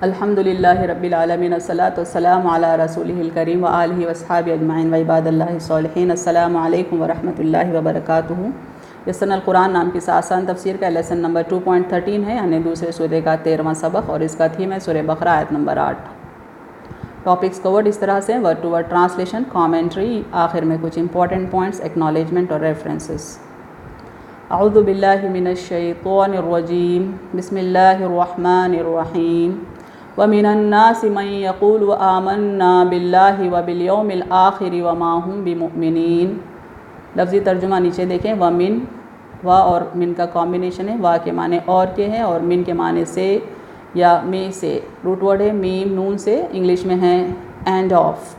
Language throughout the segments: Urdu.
الحمدللہ رب العالمین الصلاۃ والسلام علی رسولہ الکریم وآلہ واصحابہ اجمعین وعباد اللہ الصالحین۔ السلام علیکم ورحمۃ اللہ وبرکاتہ۔ یسن القرآن نام کی آسان تفسیر کا لیسن نمبر 2.13 ہے، یعنی دوسرے سورے کا 13واں سبق، اور اس کا تھیم ہے سورہ بقرہ آیت نمبر 8۔ ٹاپکس کورڈ اس طرح سے: word to word translation, commentary, آخر میں کچھ امپورٹنٹ پوائنٹس، ایکنالجمنٹ اور ریفرنسز۔ اعوذ باللہ من الشیطان الرجیم، بسم اللہ الرحمن الرحیم۔ وَمِنَ النَّاسِ مَن يَقُولُ آمَنَّا بِاللَّهِ وَبِالْيَوْمِ الْآخِرِ وَمَا هُمْ بِمُؤْمِنِينَ۔ لفظی ترجمہ نیچے دیکھیں۔ وَمِن، وا اور من کا کامبینیشن ہے۔ وا کے معنی اور کے ہیں، اور من کے معنی سے یا میں سے۔ روٹ ورڈ ہے میم نون سے، انگلش میں ہے اینڈ آف۔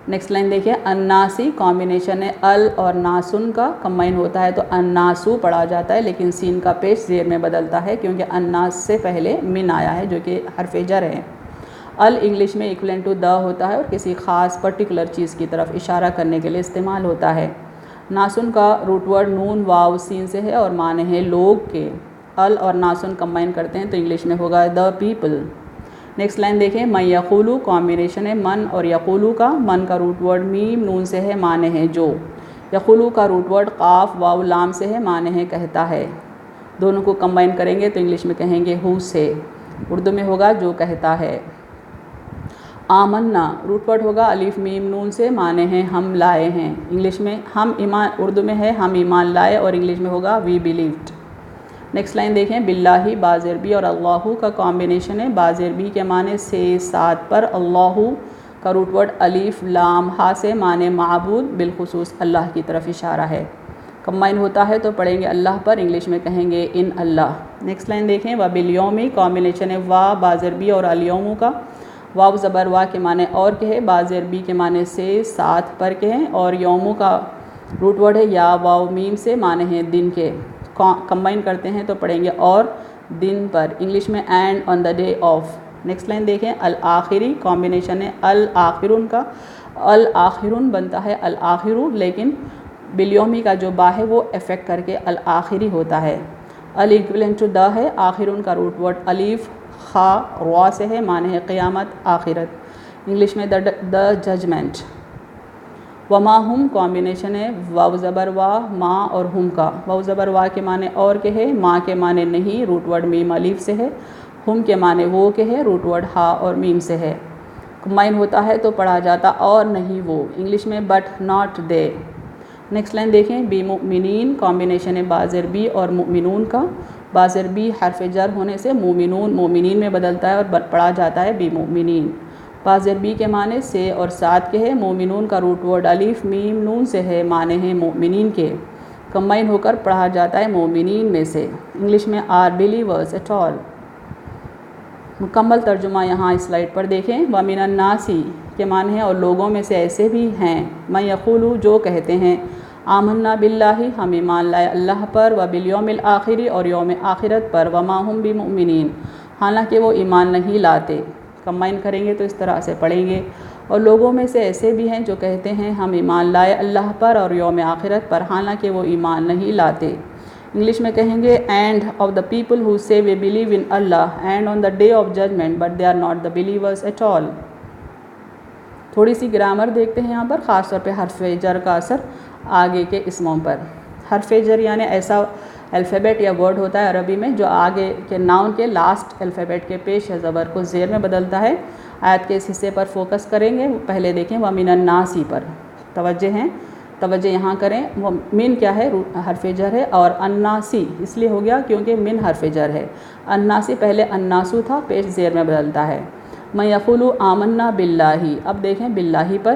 نیکسٹ لائن دیکھیں۔ الناسی کامبینیشن ہے ال اور ناسن کا، کمبائن ہوتا ہے تو الناسو پڑھا جاتا ہے، لیکن سین کا پیش زیر میں بدلتا ہے کیونکہ الناس سے پہلے من آیا ہے جو کہ حرف جر ہے۔ ال انگلش میں ایکویلنٹ ٹو دا ہوتا ہے اور کسی خاص پرٹیکولر چیز کی طرف اشارہ کرنے کے لیے استعمال ہوتا ہے۔ ناسن کا روٹ ورڈ نون واو سین سے ہے اور معنی ہے لوگ کے۔ ال اور ناسن کمبائن کرتے ہیں تو انگلش میں ہوگا دا پیپل۔ نیکسٹ لائن دیکھیں۔ من یقولو کامبینیشن ہے من اور یقولو کا۔ من کا روٹ ورڈ میم نون سے ہے، معنی ہے جو۔ یقولو کا روٹ ورڈ قاف واو لام سے ہے، معنی ہے کہتا ہے۔ دونوں کو کمبائن کریں گے تو انگلش میں کہیں گے ہو سے، اردو میں ہوگا جو کہتا ہے۔ آمنا روٹ ورڈ ہوگا الف میم نون سے، معنی ہے ہم لائے ہیں۔ انگلش میں ہم ایمان، اردو میں ہے ہم ایمان لائے، اور انگلش میں ہوگا وی بلیوڈ۔ نیکسٹ لائن دیکھیں۔ باللہ بازربی اور اللہ کا کامبینیشن ہے۔ بازربی کے معنی سے ساتھ پر، اللہ کا روٹ ورڈ الف لام ہا سے، معنی معبود بالخصوص اللہ کی طرف اشارہ ہے۔ کمبائن ہوتا ہے تو پڑھیں گے اللہ پر، انگلش میں کہیں گے ان اللہ۔ نیکسٹ لائن دیکھیں۔ وبالیومی کامبینیشن ہے وا بازربی اور الیوم کا۔ واو زبر وا کے معنی اور کے ہے، بازربی کے معنی سے ساتھ پر کے ہیں، اور یوم کا روٹ ورڈ ہے یا واو میم سے، معنی ہے دن کے۔ کمبائن کرتے ہیں تو پڑھیں گے اور دن پر، انگلش میں and on the day of. Next line دیکھیں۔ الآخری کامبینیشن ہے الآخرون کا۔ الآخرون بنتا ہے الآخرو، لیکن بالیومی کا جو با ہے وہ افیکٹ کر کے الآخری ہوتا ہے۔ ایکویلنٹ ٹو دا ہے۔ آخرون کا روٹ ورڈ الف خا روا سے ہے، معنی ہے قیامت آخرت، انگلش میں دا ججمنٹ۔ وما ہم کامبینیشن ہے واو زبر وا ماں اور ہم کا۔ واو زبر وا کے معنی اور کے ہے، ماں کے معنی نہیں، روٹ ورڈ میم الف سے ہے۔ ہم کے معنی وہ کے ہے، روٹ ورڈ ہا اور میم سے ہے۔ کمبائن ہوتا ہے تو پڑھا جاتا اور نہیں وہ، انگلش میں but not they. Next line دیکھیں۔ بمؤمنین کامبینیشن ہے بازربی اور مؤمنون کا۔ بازربی حرف جر ہونے سے مومنون مومنین میں بدلتا ہے اور پڑھا جاتا ہے بمؤمنین۔ بازربی کے معنی سے اور ساتھ کے ہے، مومنون کا روٹ ورڈ الف میم نون سے ہے، معنی ہے مومنین کے۔ کمبائن ہو کر پڑھا جاتا ہے مومنین میں سے، انگلش میں آر بلیورز ایٹ آل۔ مکمل ترجمہ یہاں اس سلائڈ پر دیکھیں۔ وَمِنَ النَّاسِ کے معنی ہے اور لوگوں میں سے ایسے بھی ہیں، مَن یقولو جو کہتے ہیں، آمنا باللہ ہم ایمان لائے اللہ پر، وبالیوم الآخر اور یوم آخرت پر، وما ہم بمؤمنین حالانکہ وہ ایمان نہیں لاتے۔ کمبائن کریں گے تو اس طرح سے پڑھیں گے۔ اور لوگوں میں سے ایسے بھی ہیں جو کہتے ہیں ہم ایمان لائے اللہ پر اور یوم آخرت پر، حالانکہ وہ ایمان نہیں لاتے۔ انگلش میں کہیں گے end of the people who say we believe in Allah and on the day of judgment but they are not the believers at all. تھوڑی سی گرامر دیکھتے ہیں یہاں پر، خاص طور پہ حرف جر کا اثر آگے کے اسموں پر۔ حرف جر یعنی ایسا الفیبٹ یا ورڈ ہوتا ہے عربی میں جو آگے کے ناؤن کے لاسٹ الفیبٹ کے پیش یا زبر کو زیر میں بدلتا ہے۔ آیت کے اس حصے پر فوکس کریں گے۔ پہلے دیکھیں وَمِنَ النَّاسِ پر، توجہ ہیں، توجہ یہاں کریں۔ من کیا ہے؟ حرف جر ہے، اور الناسی اس لیے ہو گیا کیونکہ من حرف جر ہے۔ الناسی پہلے الناسو تھا، پیش زیر میں بدلتا ہے۔ من یقولو آمنا باللہ، اب دیکھیں باللہ پر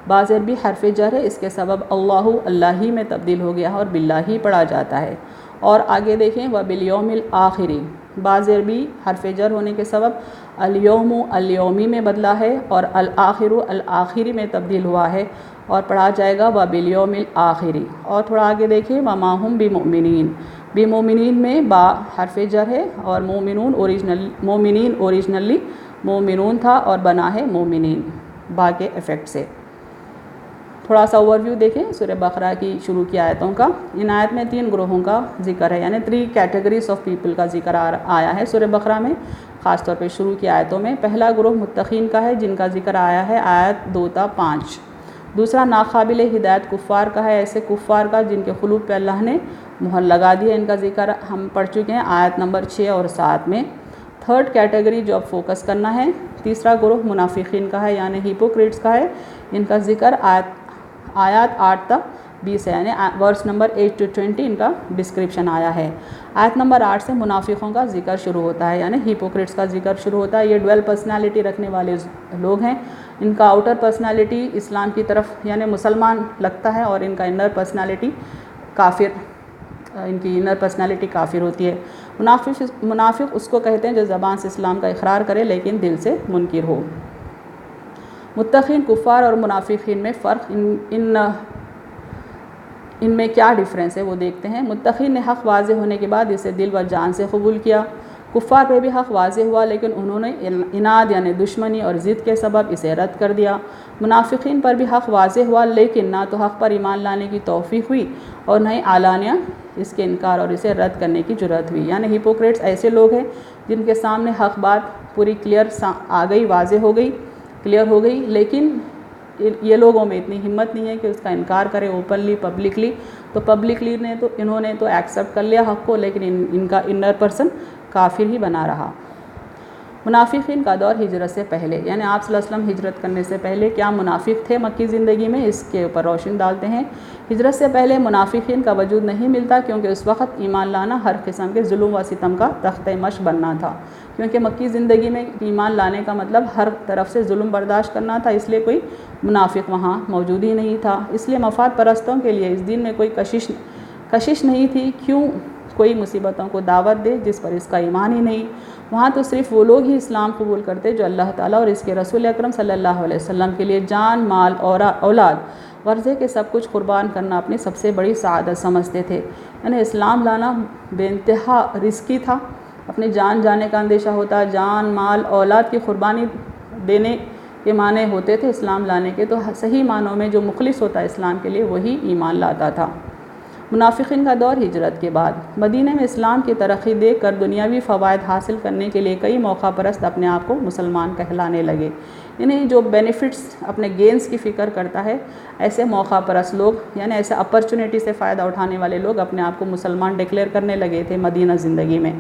بازربی حرف جر ہے، اس کے سبب اللہ اللہ ہی میں تبدیل ہو گیا ہے اور باللہ پڑھا جاتا ہے۔ اور آگے دیکھیں وبالیوم الآخر، بازربی حرف جر ہونے کے سبب الیوم الیومی میں بدلا ہے اور الآخر الآخری میں تبدیل ہوا ہے اور پڑھا جائے گا وبالیوم الآخر۔ اور تھوڑا آگے دیکھیں وما ہم بمؤمنین، بمؤمنین میں با حرف جر ہے اور مومنین اوریجنلی مومنون تھا اور بنا ہے مومنین با کے افیکٹ سے۔ تھوڑا سا اوور ویو دیکھیں سورہ بقرہ کی شروع کی آیتوں کا۔ ان آیت میں 3 گروہوں کا ذکر ہے، یعنی 3 کیٹیگریز آف پیپل کا ذکر آیا ہے سورہ بقرہ میں۔ خاص طور پہ شروع کی آیتوں میں۔ پہلا گروہ متقین کا ہے جن کا ذکر آیا ہے آیت 2 تا 5۔ دوسرا ناقابل ہدایت کفار کا ہے، ایسے کفار کا جن کے قلوب پہ اللہ نے مہر لگا دی ہے، ان کا ذکر ہم پڑھ چکے ہیں آیت نمبر 6 اور 7 میں۔ تھرڈ کیٹیگری جو اب فوکس کرنا ہے، تیسرا گروہ منافقین کا ہے یعنی ہیپوکریٹس کا ہے، ان کا ذکر آیات 8 تا 20 ہے، یعنی ورس نمبر 8 to 20 ان کا ڈسکرپشن آیا ہے۔ آیت نمبر 8 سے منافقوں کا ذکر شروع ہوتا ہے، یعنی ہیپوکریٹس کا ذکر شروع ہوتا ہے۔ یہ ڈویل پرسنالٹی رکھنے والے لوگ ہیں، ان کا آؤٹر پرسنالٹی اسلام کی طرف یعنی مسلمان لگتا ہے، اور ان کا انر پرسنالٹی کافر، ان کی انر پرسنالٹی کافر ہوتی ہے۔ منافق اس کو کہتے ہیں جو زبان سے اسلام کا اقرار کرے لیکن دل سے منکر ہو۔ متقین کفار اور منافقین میں فرق، ان میں کیا ڈیفرنس ہے وہ دیکھتے ہیں۔ متقین نے حق واضح ہونے کے بعد اسے دل و جان سے قبول کیا۔ کفار پہ بھی حق واضح ہوا لیکن انہوں نے عناد یعنی دشمنی اور ضد کے سبب اسے رد کر دیا۔ منافقین پر بھی حق واضح ہوا لیکن نہ تو حق پر ایمان لانے کی توفیق ہوئی اور نہ ہی علانیہ اس کے انکار اور اسے رد کرنے کی جرأت ہوئی۔ یعنی ہیپوکریٹس ایسے لوگ ہیں جن کے سامنے حق بات پوری کلیئر آ گئی، واضح ہو گئی، کلیئر ہو گئی، لیکن یہ لوگوں میں اتنی ہمت نہیں ہے کہ اس کا انکار کرے اوپنلی پبلکلی۔ تو پبلکلی انہوں نے تو ایکسیپٹ کر لیا حق کو، لیکن ان کا انر پرسن کافر ہی بنا رہا۔ منافقین کا دور ہجرت سے پہلے، یعنی آپ صلی اللہ علیہ وسلم ہجرت کرنے سے پہلے کیا منافق تھے مکی زندگی میں، اس کے اوپر روشن ڈالتے ہیں۔ ہجرت سے پہلے منافقین کا وجود نہیں ملتا کیونکہ اس وقت ایمان لانا ہر قسم کے ظلم و ستم کا تختہ مشق بننا تھا، کیونکہ مکی زندگی میں ایمان لانے کا مطلب ہر طرف سے ظلم برداشت کرنا تھا، اس لیے کوئی منافق وہاں موجود ہی نہیں تھا۔ اس لیے مفاد پرستوں کے لیے اس دین میں کوئی کشش نہیں تھی، کیوں کوئی مصیبتوں کو دعوت دے جس پر اس کا ایمان ہی نہیں۔ وہاں تو صرف وہ لوگ ہی اسلام قبول کرتے جو اللہ تعالیٰ اور اس کے رسول اکرم صلی اللہ علیہ وسلم کے لیے جان، مال اور اولاد ورثے کے سب کچھ قربان کرنا اپنی سب سے بڑی سعادت سمجھتے تھے۔ یعنی اسلام لانا بے انتہا رسکی تھا، اپنی جان جانے کا اندیشہ ہوتا، جان، مال، اولاد کی قربانی دینے کے معنی ہوتے تھے اسلام لانے کے۔ تو صحیح معنوں میں جو مخلص ہوتا ہے اسلام کے لیے وہی ایمان لاتا تھا۔ منافقین کا دور ہجرت کے بعد، مدینہ میں اسلام کی ترقی دیکھ کر دنیاوی فوائد حاصل کرنے کے لیے کئی موقع پرست اپنے آپ کو مسلمان کہلانے لگے۔ یعنی جو بینیفٹس اپنے گینز کی فکر کرتا ہے، ایسے موقع پرست لوگ یعنی ایسے اپرچونٹی سے فائدہ اٹھانے والے لوگ اپنے آپ کو مسلمان ڈکلیئر کرنے لگے تھے مدینہ زندگی میں۔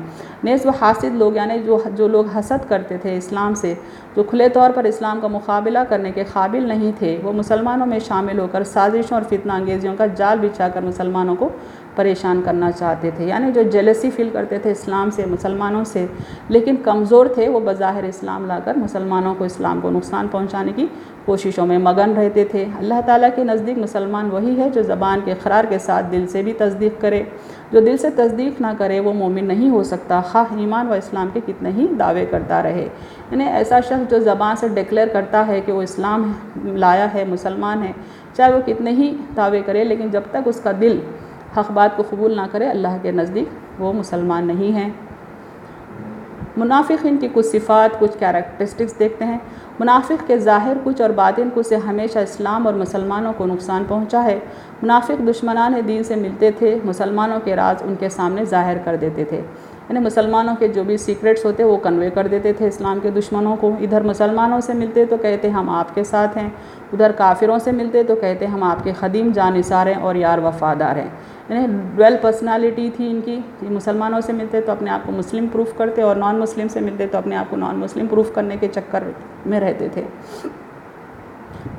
نیز وہ حاسد لوگ یعنی جو لوگ حسد کرتے تھے اسلام سے، جو کھلے طور پر اسلام کا مقابلہ کرنے کے قابل نہیں تھے، وہ مسلمانوں میں شامل ہو کر سازشوں اور فتنہ انگیزیوں کا جال بچھا کر مسلمانوں کو پریشان کرنا چاہتے تھے۔ یعنی جو جیلسی فیل کرتے تھے اسلام سے، مسلمانوں سے، لیکن کمزور تھے، وہ بظاہر اسلام لا کر مسلمانوں کو، اسلام کو نقصان پہنچانے کی کوششوں میں مگن رہتے تھے۔ اللہ تعالیٰ کے نزدیک مسلمان وہی ہے جو زبان کے اقرار کے ساتھ دل سے بھی تصدیق کرے۔ جو دل سے تصدیق نہ کرے وہ مومن نہیں ہو سکتا، خواہ ایمان و اسلام کے کتنے ہی دعوے کرتا رہے۔ یعنی ایسا شخص جو زبان سے ڈکلیئر کرتا ہے کہ وہ اسلام لایا ہے، مسلمان ہے، چاہے وہ کتنے ہی دعوے کرے، لیکن جب تک اس کا دل حق بات کو قبول نہ کرے اللہ کے نزدیک وہ مسلمان نہیں ہے۔ منافقین کی کچھ صفات، کچھ کیریکٹرسٹکس دیکھتے ہیں۔ منافق کے ظاہر کچھ اور باطن کچھ سے ہمیشہ اسلام اور مسلمانوں کو نقصان پہنچا ہے۔ منافق دشمنان دین سے ملتے تھے، مسلمانوں کے راز ان کے سامنے ظاہر کر دیتے تھے۔ یعنی مسلمانوں کے جو بھی سیکریٹس ہوتے وہ کنوے کر دیتے تھے اسلام کے دشمنوں کو۔ ادھر مسلمانوں سے ملتے تو کہتے ہم آپ کے ساتھ ہیں، ادھر کافروں سے ملتے تو کہتے ہم آپ کے خدیم جانثار ہیں اور یار وفادار ہیں۔ یعنی ڈویل پرسنالٹی تھی ان کی، مسلمانوں سے ملتے تو اپنے آپ کو مسلم پروف کرتے اور نان مسلم سے ملتے تو اپنے آپ کو نان مسلم پروف کرنے کے چکر میں رہتے تھے۔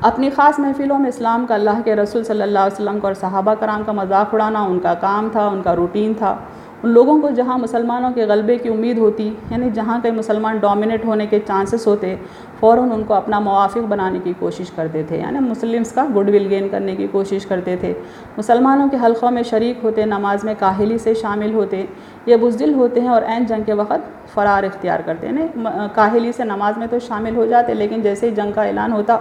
اپنی خاص محفلوں میں اسلام کا، اللہ کے رسول صلی اللہ علیہ وسلم کا اور صحابہ کرام کا مذاق اڑانا ان کا کام تھا، ان کا روٹین تھا۔ ان لوگوں کو جہاں مسلمانوں کے غلبے کی امید ہوتی، یعنی جہاں کہیں مسلمان ڈومینیٹ ہونے کے چانسز ہوتے، فوراً ان کو اپنا موافق بنانے کی کوشش کرتے تھے، یعنی مسلمز کا گڈ ول گین کرنے کی کوشش کرتے تھے۔ مسلمانوں کے حلقوں میں شریک ہوتے، نماز میں کاہلی سے شامل ہوتے، یہ بزدل ہوتے ہیں اور عین جنگ کے وقت فرار اختیار کرتے ہیں۔ یعنی کاہلی سے نماز میں تو شامل ہو جاتے لیکن جیسے ہی جنگ کا اعلان ہوتا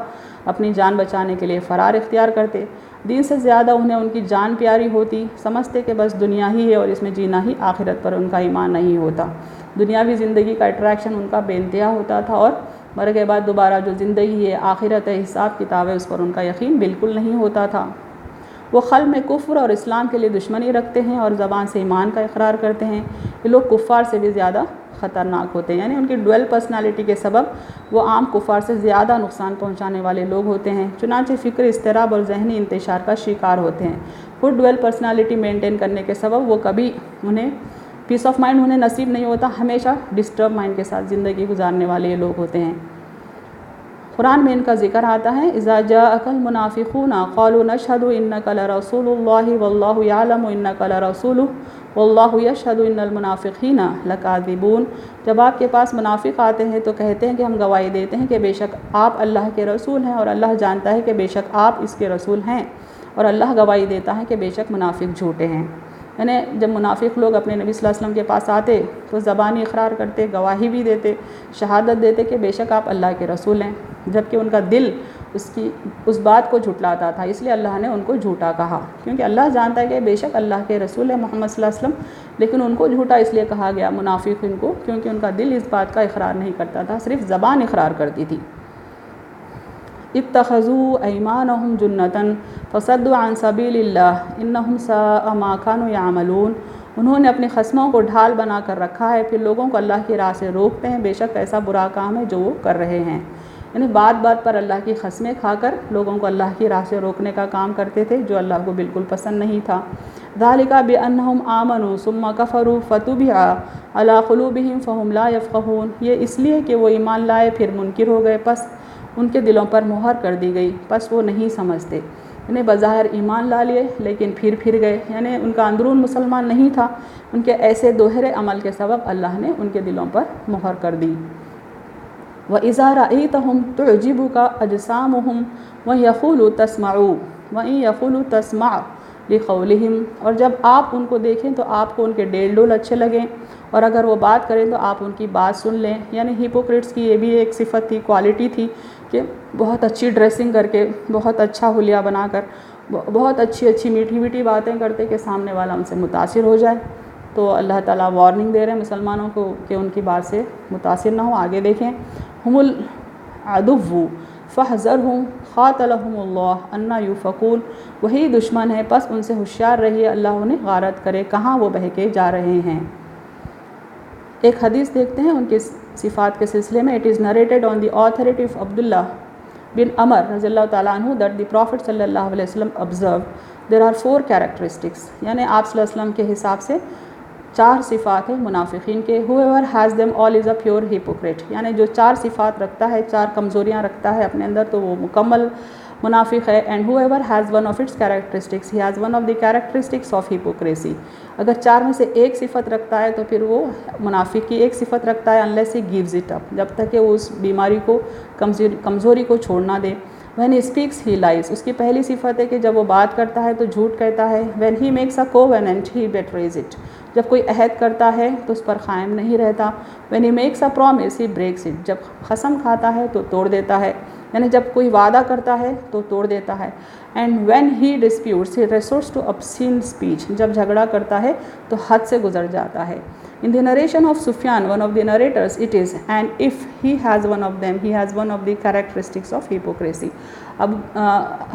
اپنی جان بچانے کے لیے فرار اختیار کرتے۔ دین سے زیادہ انہیں ان کی جان پیاری ہوتی، سمجھتے کہ بس دنیا ہی ہے اور اس میں جینا ہی، آخرت پر ان کا ایمان نہیں ہوتا۔ دنیاوی زندگی کا اٹریکشن ان کا بے انتہا ہوتا تھا اور مرنے کے بعد دوبارہ جو زندگی ہے، آخرت ہے، حساب کتاب ہے، اس پر ان کا یقین بالکل نہیں ہوتا تھا۔ وہ قلب میں کفر اور اسلام کے لیے دشمنی رکھتے ہیں اور زبان سے ایمان کا اقرار کرتے ہیں۔ یہ لوگ کفار سے بھی زیادہ خطرناک ہوتے ہیں، یعنی ان کی ڈوئل پرسنالٹی کے سبب وہ عام کفار سے زیادہ نقصان پہنچانے والے لوگ ہوتے ہیں، چنانچہ فکر، اضطراب اور ذہنی انتشار کا شکار ہوتے ہیں۔ خود ڈوئل پرسنالٹی مینٹین کرنے کے سبب وہ کبھی انہیں پیس آف مائنڈ انہیں نصیب نہیں ہوتا، ہمیشہ ڈسٹرب مائنڈ کے ساتھ زندگی گزارنے والے یہ لوگ ہوتے ہیں۔ قرآن میں ان کا ذکر آتا ہے اذا جاءک المنافقون قالوا نشهد انک لرسول اللہ واللہ یعلم انک لرسولہ واللہ یشہد ان المنافقین لکاذبون۔ جب آپ کے پاس منافق آتے ہیں تو کہتے ہیں کہ ہم گواہی دیتے ہیں کہ بے شک آپ اللہ کے رسول ہیں، اور اللہ جانتا ہے کہ بے شک آپ اس کے رسول ہیں، اور اللہ گواہی دیتا ہے کہ بے شک منافق جھوٹے ہیں۔ یعنی جب منافق لوگ اپنے نبی صلی اللہ علیہ وسلم کے پاس آتے تو زبانی اقرار کرتے، گواہی بھی دیتے، شہادت دیتے کہ بے شک آپ اللہ کے رسول ہیں، جبکہ ان کا دل اس بات کو جھٹلاتا تھا، اس لیے اللہ نے ان کو جھوٹا کہا، کیونکہ اللہ جانتا ہے کہ بے شک اللہ کے رسول ہے محمد صلی اللہ علیہ وسلم، لیکن ان کو جھوٹا اس لیے کہا گیا منافق ان کو، کیونکہ ان کا دل اس بات کا اقرار نہیں کرتا تھا، صرف زبان اقرار کرتی تھی۔ اتخذوا ایمانہم جنۃ فصدوا عن سبیل اللہ انہم ساء ما کانوا یعملون۔ انہوں نے اپنے خصموں کو ڈھال بنا کر رکھا ہے، پھر لوگوں کو اللہ کی راہ سے روکتے ہیں، بے شک ایسا برا کام ہے جو وہ کر رہے ہیں۔ یعنی بات بات پر اللہ کی قسمیں کھا کر لوگوں کو اللہ کی راہ سے روکنے کا کام کرتے تھے، جو اللہ کو بالکل پسند نہیں تھا۔ ذالک بانہم آمنوا ثم کفروا فتبع علی قلوبہم فہم لا یفقہون۔ یہ اس لیے کہ وہ ایمان لائے پھر منکر ہو گئے، پس ان کے دلوں پر مہر کر دی گئی، پس وہ نہیں سمجھتے۔ یعنی بظاہر ایمان لا لیے لیکن پھر گئے، یعنی ان کا اندرون مسلمان نہیں تھا، ان کے ایسے دوہرے عمل کے سبب اللہ نے ان کے دلوں پر مہر کر دی۔ وَإِذَا رَأَيْتَهُمْ تُعْجِبُكَ أَجْسَامُهُمْ وَيَقُولُوا تَسْمَعُوا وَإِن يَقُولُوا تَسْمَعْ لِقَوْلِهِمْ۔ اور جب آپ ان کو دیکھیں تو آپ کو ان کے ڈیل ڈول اچھے لگیں، اور اگر وہ بات کریں تو آپ ان کی بات سن لیں۔ یعنی ہیپوکریٹس کی یہ بھی ایک صفت تھی، کوالٹی تھی کہ بہت اچھی ڈریسنگ کر کے، بہت اچھا حلیہ بنا کر، بہت اچھی میٹھی باتیں کرتے کہ سامنے والا ان سے متاثر ہو جائے۔ تو اللہ تعالیٰ وارننگ دے رہے ہیں مسلمانوں کو کہ ان کی بات سے متاثر نہ ہو۔ آگے دیکھیں ہم العدو فاحذرهم قاتلهم اللہ انا یوفکون۔ وہی دشمن ہے، پس ان سے ہوشیار رہیے، اللہ انہیں غارت کرے کہاں وہ بہکے جا رہے ہیں۔ ایک حدیث دیکھتے ہیں ان کی صفات کے سلسلے میں۔ It is narrated on the authority of عبداللہ بن عمر رضی اللہ تعالیٰ عنہ that the Prophet صلی اللہ علیہ وسلم observed there are 4 characteristics۔ یعنی آپ صلی اللہ علیہ وسلم کے حساب سے 4 صفات ہیں منافقین کے۔ whoever has them all is a pure hypocrite۔ یعنی جو 4 صفات رکھتا ہے، 4 کمزوریاں رکھتا ہے اپنے اندر تو وہ مکمل منافق ہے۔ and whoever has one of its characteristics he has one of the characteristics of hypocrisy۔ اگر 4 میں سے ایک صفت رکھتا ہے تو پھر وہ منافق کی ایک صفت رکھتا ہے unless he gives it up، جب تک کہ وہ اس بیماری کو، کمزوری کو چھوڑ نہ دے۔ when he speaks he lies، اس کی پہلی صفت ہے کہ جب وہ بات کرتا ہے تو جھوٹ کہتا ہے۔ when he makes a covenant he betrays it، جب کوئی عہد کرتا ہے تو اس پر قائم نہیں رہتا۔ when he makes a promise he breaks it، جب قسم کھاتا ہے تو توڑ دیتا ہے، یعنی جب کوئی وعدہ کرتا ہے تو توڑ دیتا ہے۔ and when he disputes he resorts to obscene speech، جب جھگڑا کرتا ہے تو حد سے گزر جاتا ہے۔ in the narration of Sufyan one of the narrators it is and if he has one of them he has one of the characteristics of hypocrisy۔ اب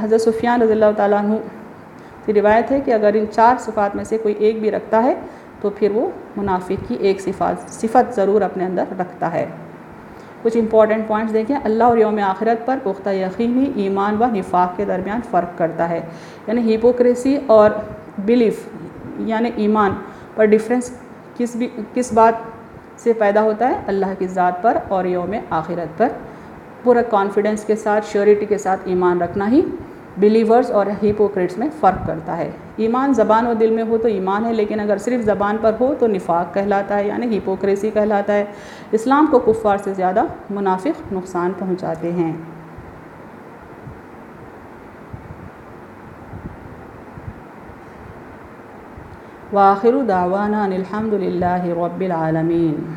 حضرت سفیان رضی اللہ تعالیٰ عنہ کی روایت ہے کہ اگر ان 4 صفات میں سے کوئی ایک بھی رکھتا ہے تو پھر وہ منافق کی ایک صفت ضرور اپنے اندر رکھتا ہے۔ کچھ امپورٹنٹ پوائنٹس دیکھیں۔ اللہ اور یوم آخرت پر پختہ یقینی ایمان و نفاق کے درمیان فرق کرتا ہے، یعنی ہیپوکریسی اور بلیف یعنی ایمان پر ڈیفرنس کس بات سے پیدا ہوتا ہے؟ اللہ کی ذات پر اور یوم آخرت پر پورا کانفیڈنس کے ساتھ، شیورٹی کے ساتھ ایمان رکھنا ہی بلیورز اور ہیپوکریٹس میں فرق کرتا ہے۔ ایمان زبان و دل میں ہو تو ایمان ہے، لیکن اگر صرف زبان پر ہو تو نفاق کہلاتا ہے، یعنی ہیپوکریسی کہلاتا ہے۔ اسلام کو کفار سے زیادہ منافق نقصان پہنچاتے ہیں۔ وآخر دعوانا ان الحمد للہ رب العالمین۔